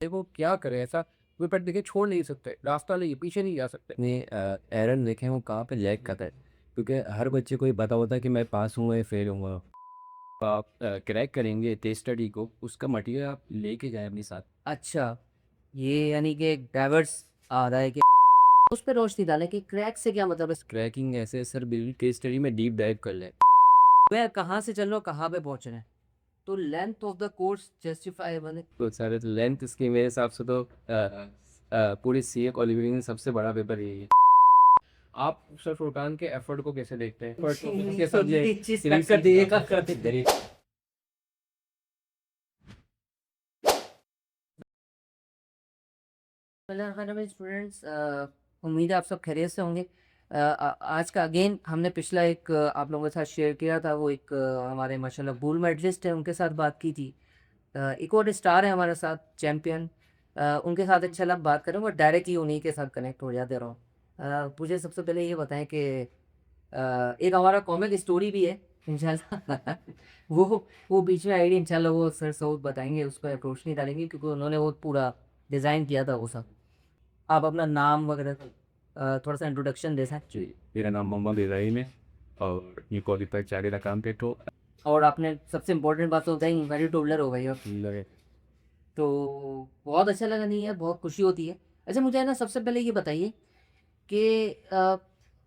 वो क्या करे ऐसा वे पेट देखे छोड़ नहीं सकते, रास्ता नहीं है, पीछे नहीं जा सकते। अपने एरर देखें वो कहाँ पे लैग कर रहा है, क्योंकि हर बच्चे को ये पता होता है कि मैं पास हूँ या फेल हूँ। आप क्रैक करेंगे केस स्टडी को, उसका मटेरियल आप लेके जाएं अपने साथ। अच्छा, ये यानी कि एक डाइवर्स आ रहा है कि उस पे रोशनी डालें कि क्रैक से क्या मतलब है। क्रैकिंग ऐसे है सर, बिल्कुल केस स्टडी में डीप डाइव कर लें। मैं कहाँ से चल रहा हूँ, कहाँ पे पहुँच रहे हैं, तो length of the course justify मैंने। तो सर लेंथ इसकी मेरे हिसाब से तो पूरी सीए क्वालिफिकेशन में सबसे बड़ा पेपर यही है। आप सर फुरकान के एफर्ट को कैसे देखते हैं? एफर्ट को नहीं उसके साथ ये सुनती चीज सिविल कर दिएगा कर दे स्टूडेंट्स, उम्मीद है आप सब खैरियत से होंगे। आज का अगेन हमने पिछला एक आप लोगों के साथ शेयर किया था, वो एक हमारे माशाल्लाह गोल्ड मेडलिस्ट है, उनके साथ बात की थी। एक और स्टार है हमारे साथ, चैम्पियन। उनके साथ इंशाल्लाह बात करें, वो डायरेक्टली उन्हीं के साथ कनेक्ट हो जाते रहो। मुझे सबसे पहले ये बताएं कि एक हमारा कॉमिक स्टोरी भी है इंशाल्लाह। वो वो बीच में आईडी इंशाल्लाह वो सर सऊद बताएंगे, उस पर रोशनी डालेंगे क्योंकि उन्होंने वो पूरा डिज़ाइन किया था वो सब। आप अपना नाम वगैरह थोड़ा सा इंट्रोडक्शन दे सकते जी, मेरा नाम मोहम्मद इब्राहिम है और ये क्वालिफाइड चार्टेड अकाउंटेंट हो। हैं। और आपने सबसे इम्पोर्टेंट बात तो बताई, वेरी टोडलर हो गई हो, लगे तो बहुत अच्छा लगा, नहीं है बहुत खुशी होती है। अच्छा मुझे है ना, सबसे पहले ये बताइए कि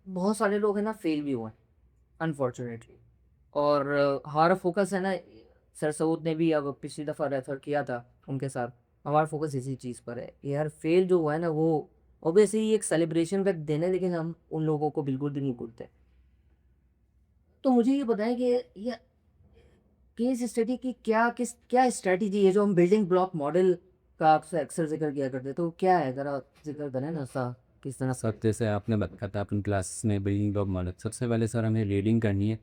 बहुत सारे लोग हैं ना फेल भी हुए हैं अनफॉर्चुनेटली, और हमारा फोकस है ना, सर सऊद ने भी अब पिछली दफ़ा रेफर किया था उनके साथ, हमारा फोकस इसी चीज़ पर है कि यार फेल जो हुआ है ना वो ऑब्वियसली एक सेलिब्रेशन पे देने, लेकिन हम उन लोगों को बिल्कुल भी नहीं भूलते। तो मुझे ये बताएं कि ये केस स्टडी की क्या स्ट्रेटजी है, जो हम बिल्डिंग ब्लॉक मॉडल का अक्सर जिक्र किया करते हैं, तो क्या है, ज़रा जिक्र करें ना सा किस तरह। सब जैसे आपने बताया था अपनी क्लास में बिल्डिंग ब्लॉक मॉडल, सबसे पहले सर हमें रीडिंग करनी है।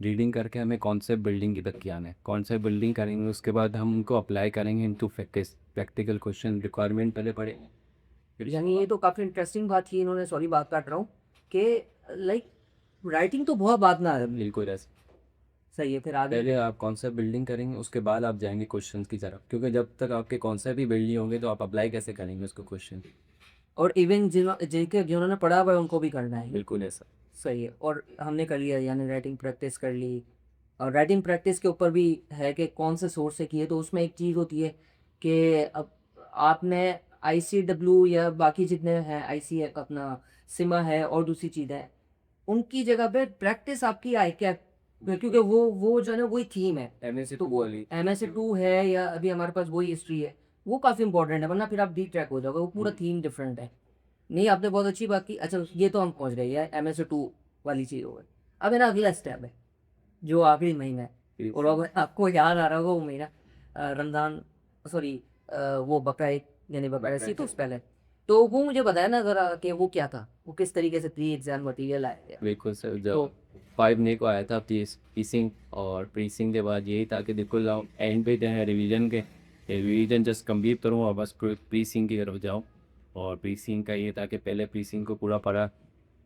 रीडिंग करके हमें कॉन्सेप्ट बिल्डिंग तक की आना है। कॉन्सेप्ट बिल्डिंग करेंगे, उसके बाद हम उनको अप्लाई करेंगे into practice. Practical question requirement पहले पढ़ेंगे, फिर यानी ये तो काफ़ी इंटरेस्टिंग बात की इन्होंने, सॉरी बात काट रहा हूँ, कि लाइक राइटिंग तो बहुत बाद में आ रही है। बिल्कुल ऐसे सही है, फिर आगे। पहले आप कॉन्सेप्ट बिल्डिंग करेंगे, उसके बाद आप जाएंगे क्वेश्चंस की तरफ, क्योंकि जब तक आपके कॉन्सेप्ट ही बिल्ड नहीं होंगे तो आप अप्लाई कैसे करेंगे उसको क्वेश्चन। और इवन जिन्होंने पढ़ा हुआ है उनको भी करना है। बिल्कुल ऐसा। सही है, और हमने कर लिया, यानी राइटिंग प्रैक्टिस कर ली। और राइटिंग प्रैक्टिस के ऊपर भी है कि कौन से सोर्स से किए, तो उसमें एक चीज़ होती है कि अब आपने ICW या बाकी जितने हैं, IC है अपना, सिमा है और दूसरी चीज़ें हैं, उनकी जगह पे प्रैक्टिस आपकी आई क्या, क्योंकि वो जो है ना वही थीम है। MSc तो टू वाली। MS2 है या अभी हमारे पास वही हिस्ट्री है, वो काफ़ी इंपॉर्टेंट है, वरना फिर आप डी ट्रैक हो जाओगे, वो पूरा थीम डिफरेंट है। नहीं आपने बहुत अच्छी बात की। अच्छा ये तो हम पहुंच गए, यार MS2 वाली चीज़ हो गई। अब है ना अगला स्टेप है जो आखिरी महीना है, और अब आपको याद आ रहा होगा वो महीना, रमज़ान, सॉरी, वो बकरा, यानी बकरा सी तो उस पहले, तो वो मुझे बताया ना ज़रा कि वो क्या था, वो किस तरीके से प्री एग्जाम मटेरियल आया था। बिल्कुल सर, तो जब 5 मई को आया था पीसिंग, और पीसिंग के बाद यही था कि बिल्कुल आओ एंड पे जो है रिवीजन के, रिवीजन जस्ट कंप्लीट करूँ और बस प्रीसिंग की तरफ जाऊँ। और प्रीसिंग का ये था कि पहले प्रीसिंग को पूरा पढ़ा,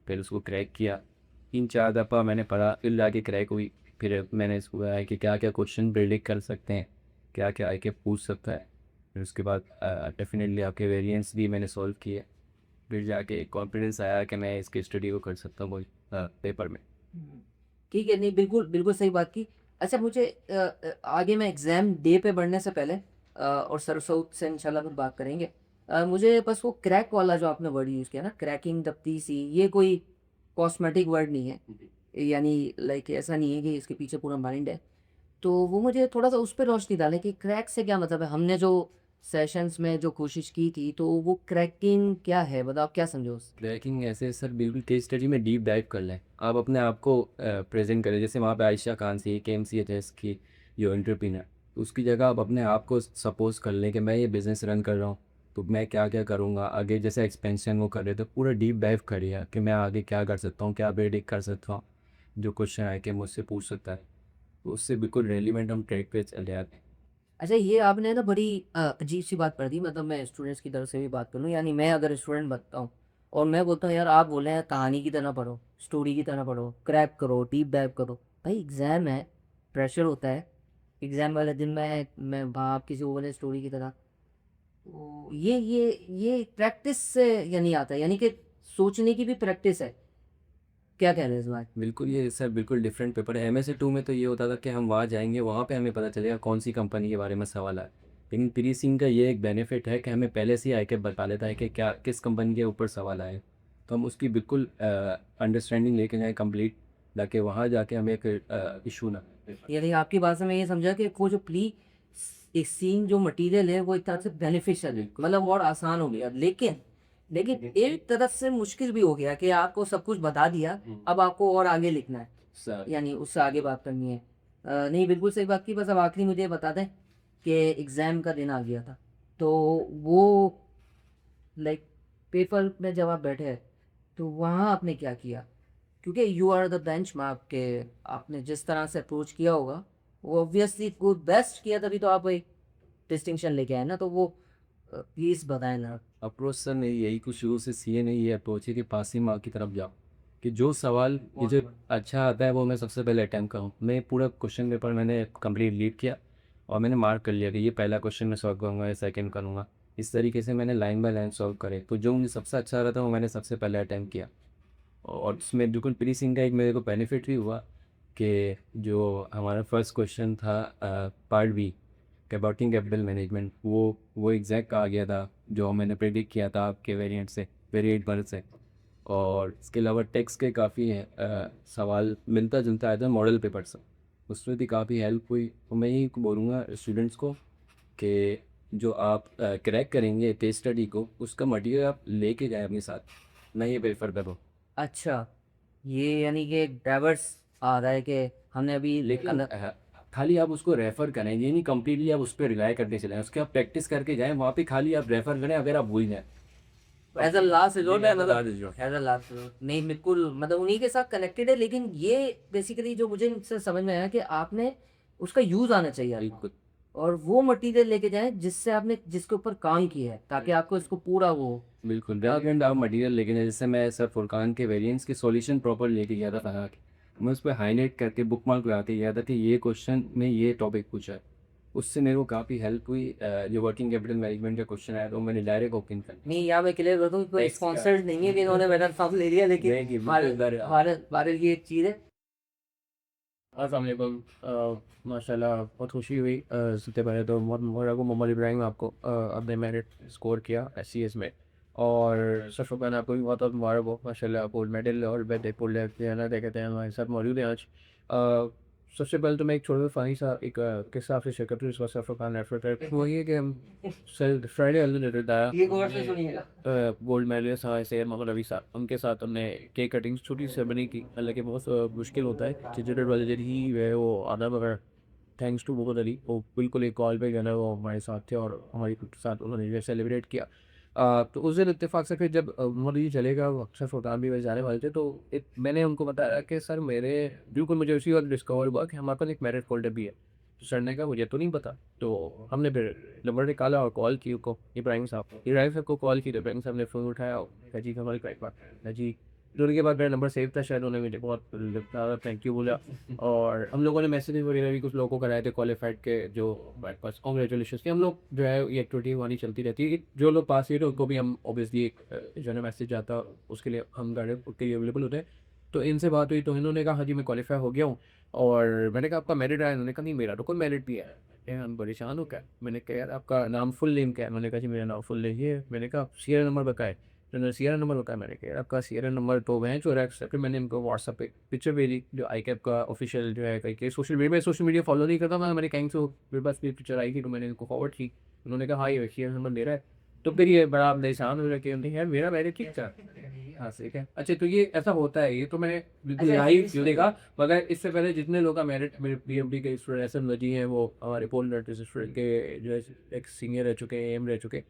फिर उसको क्रैक किया। 3-4 दफ़ा मैंने पढ़ा, फिर जाके क्रैक हुई। फिर मैंने इसको है कि क्या क्या क्वेश्चन प्रिडिक्ट कर सकते हैं, क्या क्या आई के पूछ सकता है। फिर उसके बाद डेफिनेटली आपके वेरिएंट्स भी मैंने सॉल्व किए। फिर जाके एक कॉन्फिडेंस आया कि मैं इसकी स्टडी को कर सकता हूँ पेपर में। ठीक है, नहीं बिल्कुल बिल्कुल सही बात की। अच्छा मुझे आगे मैं एग्ज़ाम डे पे बढ़ने से पहले और सरसों से इंशाल्लाह फिर बात करेंगे। मुझे बस वो क्रैक वाला जो आपने वर्ड यूज़ किया ना, क्रैकिंग द पीसी, ये कोई कॉस्मेटिक वर्ड नहीं है, यानी लाइक ऐसा नहीं है कि इसके पीछे पूरा माइंड है। तो वो मुझे थोड़ा सा उस पर रोशनी डालें कि क्रैक से क्या मतलब है, हमने जो सेशंस में जो कोशिश की थी, तो वो क्रैकिंग क्या है, बताओ आप क्या समझो उससे। ट्रैकिंग ऐसे सर बिल्कुल केस स्टडी में डीप डाइव कर लें। आप अपने आप को प्रेजेंट करें, जैसे वहाँ पे आयशा खान थी KMCHS की जो एंटरप्रेन्योर, उसकी जगह आप अपने आप को सपोज कर लें कि मैं ये बिज़नेस रन कर रहा हूँ, तो मैं क्या क्या करूँगा आगे। जैसे एक्सपेंशन वो कर रहे, तो पूरा डीप डाइव करिए कि मैं आगे क्या कर सकता हूँ, क्या प्रेडिक्ट कर सकता हूँ, जो क्वेश्चन आए कि मुझसे पूछ सकता है, तो उससे बिल्कुल रेलिवेंट हम ट्रैक पे चले जाते हैं। अच्छा ये आपने ना बड़ी अजीब सी बात कर दी, मतलब मैं स्टूडेंट्स की तरफ से भी बात करूँ, यानी मैं अगर स्टूडेंट बनता हूँ और मैं बोलता हूँ यार आप बोले हैं कहानी की तरह पढ़ो, स्टोरी की तरह पढ़ो, क्रैक करो, डीप डाइव करो, भाई एग्ज़ाम है, प्रेशर होता है, एग्ज़ाम वाले दिन मैं भाप किसी को बोले स्टोरी की तरह, ये प्रैक्टिस से यानी आता है, यानी कि सोचने की भी प्रैक्टिस है। क्या कह रहे हैं इस बात? बिल्कुल, ये सर बिल्कुल डिफरेंट पेपर है। एमएसए 2 में तो ये होता था कि हम वहाँ जाएँगे, वहाँ पे हमें पता चलेगा कौन सी कंपनी के बारे में सवाल आया। लेकिन प्री-सिंक का ये एक बेनिफिट है कि हमें पहले से ही आईकैप बता देता है कि क्या किस कंपनी के ऊपर सवाल आए। तो हम उसकी बिल्कुल अंडरस्टैंडिंग लेके जाएँ कंप्लीट, ताकि वहाँ जाके हमें फिर इश्यू ना हो पेपर। यानी आपकी बात से मैं ये समझा कि वो जो सीन जो मटेरियल है वो एक तरह से बेनिफिशियल है, मतलब और आसान हो गया, लेकिन एक तरफ से मुश्किल भी हो गया कि आपको सब कुछ बता दिया, अब आपको और आगे लिखना है, सर यानी उससे आगे बात करनी है। नहीं, बिल्कुल सही बात की। बस अब आखिरी मुझे ये बता दें कि एग्ज़ाम का दिन आ गया था, तो वो लाइक पेपर में जब आप बैठे तो वहाँ आपने क्या किया? क्योंकि यू आर द बेंचमार्क, के आपने जिस तरह से अप्रोच किया होगा वो ऑब्वियसली गुड बेस्ट किया, तभी तो आप एक डिस्टिंक्शन लेके आए ना, तो वो प्लीज़ बताएं ना। अप्रोच सर मेरी यही कुछ शुरू से सीए ने ये अप्रोच है कि पासिंग मार्क की तरफ जाओ, कि जो सवाल मुझे अच्छा आता है वो मैं सबसे पहले अटैम्प्ट करूँ। मैं पूरा क्वेश्चन पेपर मैंने कंप्लीट रीड किया और मैंने मार्क कर लिया कि ये पहला क्वेश्चन मैं सॉल्व करूँगा या सेकंड करूँगा। इस तरीके से मैंने लाइन बाय लाइन सॉल्व करे, तो जो मुझे सबसे अच्छा आ रहा था वो मैंने सबसे पहले अटैम्प्ट किया। और उसमें बिल्कुल प्री सिंक का एक मेरे को बेनिफिट भी हुआ कि जो हमारा फर्स्ट क्वेश्चन था पार्ट बी के वर्किंग कैपिटल मैनेजमेंट, वो एग्जैक्ट आ गया था जो मैंने प्रेडिक्ट किया था आपके वेरिएंट से, वेरिएट वर्ड से। और इसके अलावा टेक्स्ट के काफ़ी सवाल मिलता जुलता आया था मॉडल पेपर से, उसमें भी काफ़ी हेल्प हुई। तो मैं यही बोलूँगा स्टूडेंट्स को कि जो आप क्रैक करेंगे केस स्टडी को, उसका मटेरियल आप लेके जाएं अपने साथ, मैं ये प्रेफर करूँ। अच्छा, ये यानी कि डाइवर्स आ रहा है कि हमने अभी लेकिन खाली आप उसको रेफ़र करें, ये नहीं कंप्लीटली आप उस पे रिलाय करते चलें, उसके आप प्रैक्टिस करके जाएँ, वहाँ पे खाली आप रेफ़र करें अगर आप भूल जाएँ। एज अ लास्ट रिजोर्ट है, मतलब last resort. As a last resort नहीं, बिल्कुल मतलब उन्हीं के साथ कनेक्टेड है, लेकिन ये बेसिकली जो मुझे इनसे समझ में आया कि आपने उसका यूज़ आना चाहिए आपको, बिल्कुल, और वो मटेरियल लेके जाएँ जिससे आपने जिसके ऊपर काम किया है, ताकि आपको इसको पूरा वो। बिल्कुल रेलेवेंट आप मटेरियल लेके जाएँ, जैसे मैं सर फुरकान के वेरिएंट्स के सॉल्यूशन प्रॉपर लेके गया था बना के। मैं उस पे हाइलाइट करके बुकमार्क लगा के गया था कि ये क्वेश्चन में ये टॉपिक पूछा है। उससे मेरे को काफ़ी हेल्प हुई। जो वर्किंग कैपिटल मैनेजमेंट का क्वेश्चन आया तो मैंने डायरेक्ट ओपन कर नहीं, यहाँ मैं क्लियर कर दूँ, कोई Thanks, स्पॉन्सर्ड नहीं है कि इन्होंने मेरा नाम ले लिया, लेकिन नहीं कि भारत की एक चीज़ है। अस्सलाम वालेकुम। माशाल्लाह बहुत खुशी हुई। सबसे पहले तो बहुत मुबारक हो मोहम्मद इब्राहिम, आपको आपने मेरिट स्कोर किया एससीएस में, और सफ़रखान आपको भी बहुत बहुत मुबारक हो। माशाल्लाह गोल्ड मेडल और बेहतर पुल क्या कहते हैं हमारे साथ मौजूद हैं आज। सबसे पहले तो मैं एक छोटा सा फ़नी सा एक किस्सा आपसे शेयर करता हूँ, इस वक्त सफ़रखान रेफर कर, वो ये कि हम सर फ्राइडे बताया ये गौर से सुनिएगा। गोल्ड मेडलिस्ट हाँ सैयद मोहम्मद रफ़ी साहब, उनके साथ हमने केक कटिंग छोटी सी सेरेमनी की। हालांकि बहुत मुश्किल होता है, डिजिटल वाले दिन ही वह वो आना, मगर थैंक्स टू मोहम्मद अली, वो बिल्कुल एक कॉल पे जो है ना वो हमारे साथ थे और हमारे साथ उन्होंने जो सेलिब्रेट किया। तो उस दिन इत्तेफाक से फिर जब मोहम्मद अली चले गए, वो अक्सर सुल्तान भी वैसे जाने वाले थे, तो मैंने उनको बताया कि सर मेरे बिल्कुल मुझे उसी वक्त डिस्कवर हुआ कि हमारे पास एक मेरिट फोल्डर भी है। तो सर ने कहा मुझे तो नहीं पता। तो हमने फिर नंबर निकाला और कॉल की उनको, इब्राहिम साहब को कॉल की, तो इब्राहिम साहब ने फ़ोन उठाया और कहा जी हमारी क्राइक बात है जी। फिर उनके बाद मेरा नंबर सेव था, शायद उन्होंने मुझे बहुत ज़्यादा थैंक यू बोला। और हम लोगों ने मैसेज वगैरह भी कुछ लोगों को कराए थे क्वालिफाइड के, जो हमारे पास कॉन्ग्रेचुलेशन की हम लोग जो है ये एक्टिविटी हमारी चलती रहती है। जो लोग पास हुए थे उनको भी हम ऑब्वियसली एक जो है ना मैसेज आता, उसके लिए हम गाइड के लिए अवेलेबल होते हैं। तो इनसे बात हुई तो इन्होंने कहा हाँ जी मैं क्वालिफाई हो गया हूँ। और मैंने कहा आपका मेरिट आया? इन्होंने कहा नहीं मेरा तो कोई मेरिट भी है। हम परेशान हो क्या? मैंने कहा यार आपका नाम फुल नेम क्या है? उन्होंने कहा जी मेरा नाम फुल नेम ये है। मैंने कहा सीरियल नंबर बताए? तो उन्होंने सीरियल नंबर बताया। मैंने कहा यार आपका सीरियल नंबर तो वह जो रैक्स है। फिर मैंने इनको व्हाट्सएप पे पिक्चर भेजी, जो आई कैप का ऑफिशियल जो है कहीं सोशल मीडिया फॉलो नहीं करता मैं, मैंने कहीं से मेरे पास भी पिक्चर आई थी तो मैंने इनको फॉरवर्ड की। उन्होंने कहा हाँ ये सीरियल नंबर मेरा है। तो फिर ये बड़ा परेशान हो रहा कि यार मेरा मेरिट ठीक था। हाँ ठीक है, अच्छा तो ये ऐसा होता है, ये तो मैंने बिल्कुल अच्छा, लाइव देखा। मगर इससे पहले जितने लोग का मेरिट, मेरे पीएमडी के स्टूडेंट एसएम नजी हैं, वो हमारे पोल नोटिस स्टूडेंट के जो है एक सीनियर रह चुके हैं, एम रह चुके,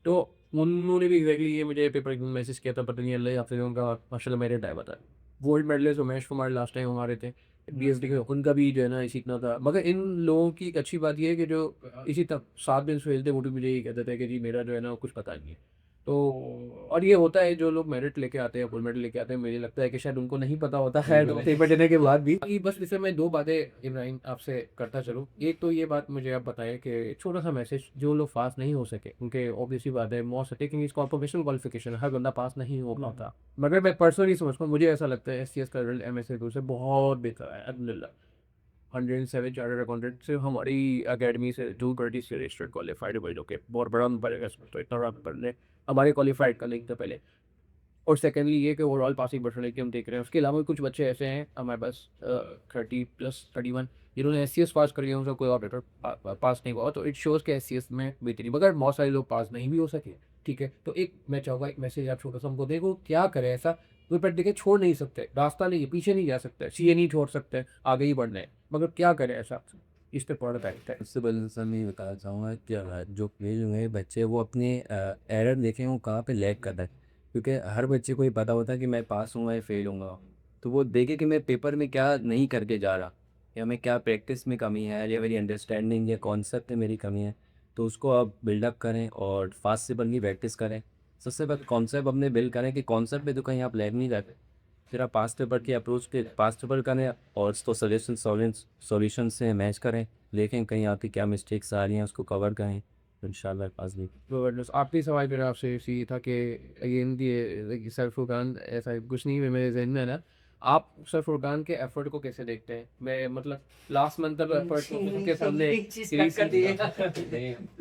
तो उन्होंने भी एग्जैक्टली ये मुझे पेपर मैसेज किया था, पता नहीं अल्लाह या फिर उनका माशाल्लाह मेरिट आया बता। Gold medallist Umesh Kumar last time हमारे थे बीएसडी के, उनका भी जो है ना इसी इतना था। मगर इन लोगों की एक अच्छी बात ये है कि जो इसी तक 7 दिन से खेलते वो भी मुझे ये कहते थे कि जी मेरा जो है ना कुछ पता नहीं है। तो और ये होता है जो लोग मेरिट लेके आते हैं, फुल मेरिट लेके आते हैं, मुझे लगता है कि शायद उनको नहीं पता होता है तो पेपर देने के बाद भी। बाकी बस इसमें मैं 2 बातें इब्राहिम आपसे करता चलूँ। एक तो ये बात मुझे आप बताएँ कि छोटा-सा मैसेज, जो लोग पास नहीं हो सके, उनके ऑब्वियस सी बात है, most taking is professional qualification, हर बंदा पास नहीं हो पाता। मगर मैं पर्सनली समझता हूँ, मुझे ऐसा लगता है एससीएस का रिजल्ट एमएसए टू से बहुत बेहतर है, अल्हम्दुलिल्लाह। 107 चार्टर्ड अकाउंटेंट से हमारी अकेडमी से 230 से रजिस्टर्ड क्वालिफाइड हुए, जो कि बहुत बड़ा नंबर है इसमें, तो इतना रन पढ़ने हमारे क्वालिफाइड का लिंक था पहले। और सेकेंडली ये कि ओवरऑल पासिंग परसेंटेज की हम देख रहे हैं। उसके अलावा भी कुछ बच्चे ऐसे हैं हमारे पास 30+31 जिन्होंने एससीएस पास कर लिया, उनका कोई और पेपर पास नहीं हुआ, तो इट शोज़ कि एससीएस में बेहतरी, मगर बहुत सारे लोग पास नहीं भी हो सके। ठीक है, तो एक मैं चाहूँगा एक मैसेज आप छोटा सा हमको दें, वो क्या करें ऐसा, कोई पेपर देखे छोड़ नहीं सकते, रास्ता नहीं है, पीछे नहीं जा सकते, सीए नहीं छोड़ सकते, आगे ही बढ़ना है, मगर क्या करें ऐसा, इस पे पढ़ बैठता है। सबसे पहले सर मैं ये बताना चाहूँगा कि जो फेल हुए हैं बच्चे वो अपने एरर देखें वो कहाँ पे लैग कर रहा है, क्योंकि हर बच्चे को ये पता होता है कि मैं पास होऊंगा या फेल होऊंगा। तो वो देखे कि मैं पेपर में क्या नहीं करके जा रहा, या मैं क्या प्रैक्टिस में कमी है, या मेरी अंडरस्टैंडिंग या कॉन्सेप्ट में मेरी कमी है। तो उसको आप बिल्डअप करें और फास्ट से बनने की प्रैक्टिस करें। सबसे पहले कॉन्सेप्ट अपने बिल्ड करें कि कॉन्सेप्ट पे तो कहीं आप लैग नहीं करते। फिर आप पास्ट पेपर की अप्रोच पे पास्ट पेपर करें और उसको सजेशन सॉल्यूशन से मैच करें, देखें कहीं आपकी क्या मिस्टेक्स आ रही हैं, उसको कवर करें, तो इंशाल्लाह पास भी। गवर्नेंस आखिरी सवाल मेरा आपसे ये था कि अगेन ये सर फुरकान, ऐसा कुछ नहीं है मेरे जहन में है ना, आप सर फुरकान के एफर्ट को कैसे देखते हैं? मैं मतलब लास्ट मंथ तक एफर्ट उनके सामने एक चीज़ कट कर दिएगा।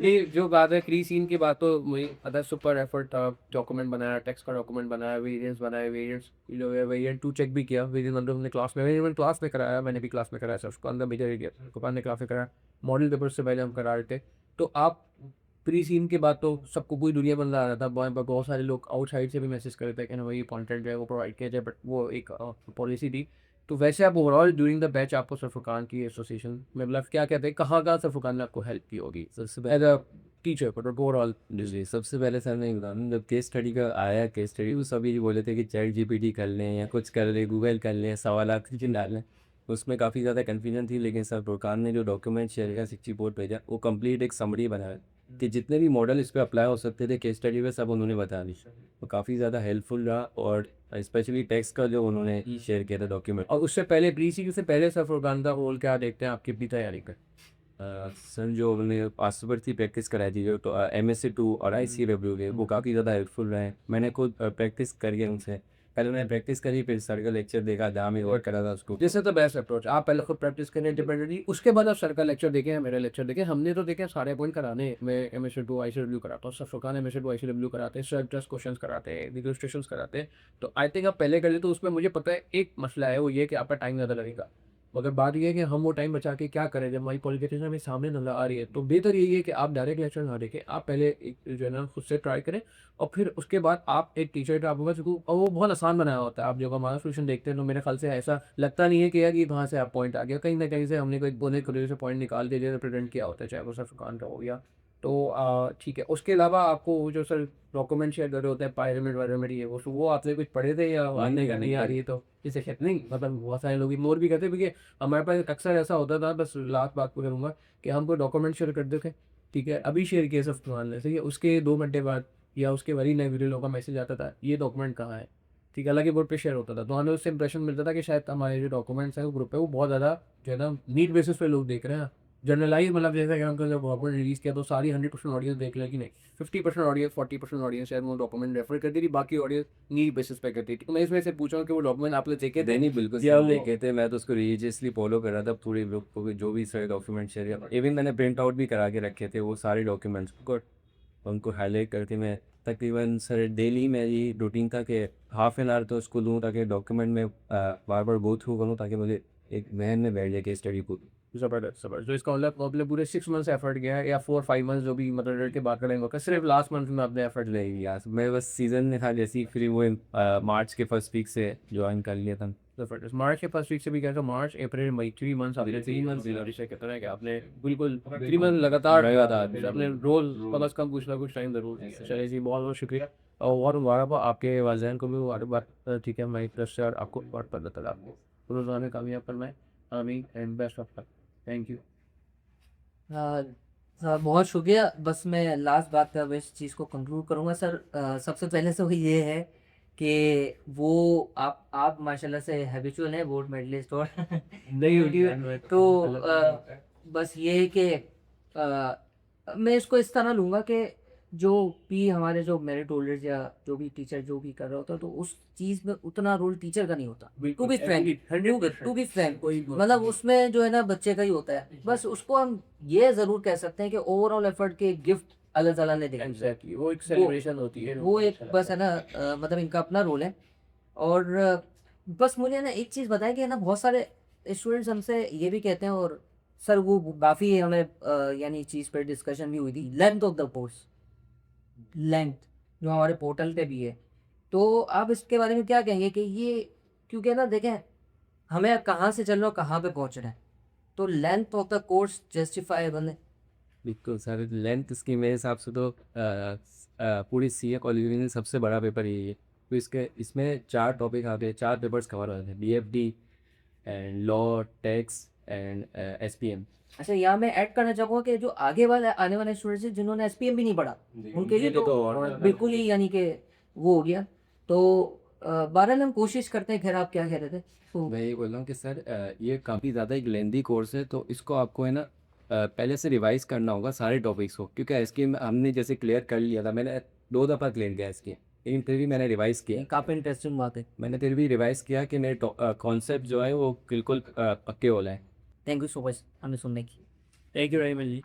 ये जो बात है क्री सीन की बात, तो मुझे पता है सुपर एफर्ट था, डॉक्यूमेंट बनाया, टेक्स्ट का डॉक्यूमेंट बनाया, वेरिएंट्स बनाए, वेरिएंट 2 चेक भी किया, वेरिएंट मतलब हमने क्लास में, वेरिएंट क्लास में कराया, मैंने भी क्लास में कराया सर, उसको अंदर मेजर एरिया दुकान ने क्लास में कराया, मॉडल पेपर से पहले हम करा रहे थे। तो आप प्री सीन के बाद तो सबको पूरी दुनिया बंदा आ रहा था, बहुत सारे लोग आउटसाइड से भी मैसेज कर रहे थे कि ना भाई ये कंटेंट जो है वो प्रोवाइड किया जाए, बट वो एक पॉलिसी थी। तो वैसे आप ओवरऑल ड्यूरिंग द बैच आपको सर फुरकान की एसोसिएशन में मतलब क्या कहते हैं, कहाँ सर फुरकान ने आपको हेल्प की होगी सबसे एज पहले अ टीचर, बट ओवरऑल? जी सबसे पहले सर मैं बता दूँ, जब केस स्टडी का आया केस स्टडी, वो सभी बोले थे कि चैट जीपीटी कर लें या कुछ कर लें, गूगल कर लें, सवाल कुछ डाल लें। उसमें काफ़ी ज़्यादा कन्फ्यूजन थी, लेकिन सर फुरकान ने जो डॉक्यूमेंट शेयर किया, 60 बोर्ड भेजा, वो कंप्लीट एक समरी बनाया कि जितने भी मॉडल इस पर अप्लाई हो सकते थे केस स्टडी में, सब उन्होंने बता दी। तो काफ़ी ज़्यादा हेल्पफुल रहा, और स्पेशली टेक्स्ट का जो उन्होंने शेयर किया था डॉक्यूमेंट। और उससे पहले प्री सीन से पहले सर फुरकान का रोल क्या देखते हैं आपकी अपनी तैयारी का? सर जो हमने पास पेपर की प्रैक्टिस कराई थी, जो तो MSc2 और ICAW के, वो काफ़ी ज़्यादा हेल्पफुल रहे हैं। मैंने खुद प्रैक्टिस करी है उनसे, पहले मैंने प्रैक्टिस करी, फिर सर का लेक्चर देखा जहाँ मैं और करा था उसको। This is the best approach, आप पहले खुद प्रैक्टिस करें इंडिपेंडेंटली, उसके बाद आप सर का लेक्चर देखें, मेरा लेक्चर देखें। हमने तो देखे सारे पॉइंट कराने, मैं MSc2 ICW कराता हूँ, सर फुरकान MSc2 ICW कराते हैं, सर जस्ट क्वेश्चंस कराते हैं, इलस्ट्रेशंस कराते हैं। तो आई थिंक आप पहले कर ले, तो उसमें मुझे पता है एक मसला है, वो ये कि आपका टाइम ज़्यादा लगेगा, मगर बात ये है कि हम वो टाइम बचा के क्या करें जब हमारी क्वालिफिकेशन हमें सामने नजर आ रही है। तो बेहतर यही है कि आप डायरेक्ट लेक्चर ना देखें, आप पहले एक जो है ना खुद से ट्राई करें, और फिर उसके बाद आप एक टीचर आपके पास, और वो बहुत आसान बनाया होता है। आप जब हमारा सोल्यूशन देखते हैं तो मेरे ख्याल से ऐसा लगता नहीं है कि यार ये कहाँ से आप पॉइंट आ गया, कहीं ना कहीं से हमने कोई बोने खुले से पॉइंट निकाल के जो रिप्रेजेंट किया होता है, चाहे वो सर फुरकान का हो गया। तो ठीक है, उसके अलावा आपको वो जो सर डॉक्यूमेंट शेयर कर रहे होते हैं, पायरेमिड वायरेमिड, ये वो आपसे कुछ पढ़े थे या आने का नहीं आ रही है? तो इसे कहते नहीं, मतलब बहुत सारे लोग इग्नोर भी करते हैं, क्योंकि हमारे पास अक्सर ऐसा होता था, बस लास्ट बात को करूँगा, कि हमको डॉक्यूमेंट शेयर कर देते, ठीक है, अभी शेयर किए सब मान लेते, उसके 2 घंटे बाद या उसके वरी नए वीडियो लोगों का मैसेज आता था, ये डॉक्यूमेंट कहाँ है? ठीक है, अलग बोर्ड पे शेयर होता था, तो हमें उससे इंप्रेशन मिलता था कि शायद हमारे जो डॉक्यूमेंट्स हैं वो ग्रुप पे वो बहुत ज़्यादा जो है ना नीड बेसिस पे लोग देख रहे हैं, जनरलाइज, मतलब जैसे कि हमको जब डॉक्यूमेंट रिलीज़ किया तो सारी 100% ऑडियंस देख ले कि नहीं, 50% ऑडियंस, 40% ऑडियंस शायद वो डॉक्यूमेंट रेफर करती थी, बाकी ऑडियंस नीड बेसिस पे करती थी। तो मैं इसमें से पूछा हूँ कि वो डॉक्यूमेंट आपने देखे थे? नहीं बिल्कुल या सर वो देखे थे, मैं तो उसको रिलीजियसली फॉलो कर रहा था, पूरे ग्रुप को भी जो भी सर डॉक्यूमेंट शेयर किया, इवन मैंने प्रिंट आउट भी करा के रखे थे वो सारे डॉक्यूमेंट्स को, उनको हाईलाइट करके मैं तकरीबन सर डेली मेरी रूटीन था कि हाफ एन आवर तो उसको दूँ, ताकि डॉक्यूमेंट में बार बार गो थ्रू करूँ, ताकि मुझे एक जहन में बैठ जाए कि स्टडी को। ज़बरदस्त ज़बरदस्त, तो इसका मतलब पूरे 6 मंथ्स एफर्ट गया है, या 4-5 मंथs जो भी मतलब रिजल्ट के बाद करेंगे, होगा सिर्फ लास्ट मंथ में आपने एफर्ट ले? नहीं यार, मैं बस सीज़न में था जैसे ही फ्री हुए, मार्च के फर्स्ट वीक से ज्वाइन कर लिया था। ज़बरदस्त, मार्च के फर्स्ट वीक से भी गया, तो मार्च अप्रैल मई 3 मंथ्स आपने 3 मंथ्स जिसे कहते हैं कि आपने बिल्कुल 3 मंथ लगातार आपने रोज़ कम अज़ कम कुछ ना कुछ टाइम ज़रूर दिया। चलिए जी, बहुत बहुत शुक्रिया, और बहुत मुबारकबाद आपके वालिदैन को भी मुबारकबाद, ठीक है, हमारी तरफ से, और आपको बहुत अल्लाह ताला आपको रोज़ाना कामयाब फरमाए, आमीन, and best of luck, thank you. अ, बहुत शुक्रिया। बस मैं लास्ट बात पे अब इस चीज़ को कंक्लूड करूँगा सर। सबसे पहले तो ये है कि वो आप माशाल्लाह से हैबिचुअल हैं गोल्ड मेडलिस्ट और नहीं तो बस ये है कि मैं इसको इस तरह लूँगा कि जो भी हमारे जो मेरिट होल्डर्स या जो भी टीचर जो भी कर रहा होता है तो उस चीज़ में उतना रोल टीचर का नहीं होता। To be frank, to be frank, मतलब उसमें जो है ना बच्चे का ही होता है। बस उसको हम ये ज़रूर कह सकते हैं कि ओवरऑल एफर्ट के गिफ्ट अल्लाह ताला ने दिए। एग्जैक्टली वो एक सेलिब्रेशन होती है वो एक बस है ना मतलब इनका अपना रोल है। और बस मुझे ना एक चीज़ बताएं कि है ना बहुत सारे स्टूडेंट्स हमसे ये भी कहते हैं और सर वो काफ़ी हमें यानी चीज़ पर डिस्कशन भी हुई थी, length of the course, length जो हमारे पोर्टल पे भी है। तो आप इसके बारे में क्या कहेंगे कि ये क्योंकि ना देखें हमें कहाँ से चल रहे हो कहाँ पे पहुँच रहे हैं, तो length of the course justifiable है। बिल्कुल सर, लेंथ इसकी मेरे हिसाब से तो पूरी सीए कॉलेज में सबसे बड़ा पेपर यही है। तो इसमें 4 टॉपिक आते हैं, 4 पेपर्स कवर होते हैं, BFD and law, tax and SPM. अच्छा, यहाँ मैं ऐड करना चाहूँगा कि जो आगे वाले आने वाले स्टूडेंट्स हैं जिन्होंने एसपीएम भी नहीं पढ़ा उनके लिए तो बिल्कुल ही यानी कि वो हो गया। तो बहरहाल हम कोशिश करते हैं। खैर आप क्या कह रहे थे? तो मैं ये बोल रहा हूँ कि सर ये काफ़ी ज़्यादा एक लेंदी कोर्स है, तो इसको आपको है ना पहले से रिवाइज करना होगा सारे टॉपिक्स को, क्योंकि इसकी हमने जैसे क्लियर कर लिया था, मैंने 2 दफ़ा क्लियर किया इसकी, लेकिन फिर भी मैंने रिवाइज़ किया। काफ़ी इंटरेस्टिंग बात है। मैंने फिर भी रिवाइज़ किया कि मेरे कॉन्सेप्ट जो है वो बिल्कुल पक्के हो जाए। थैंक यू सो मच हमें सुनने की। Thank you very much ji.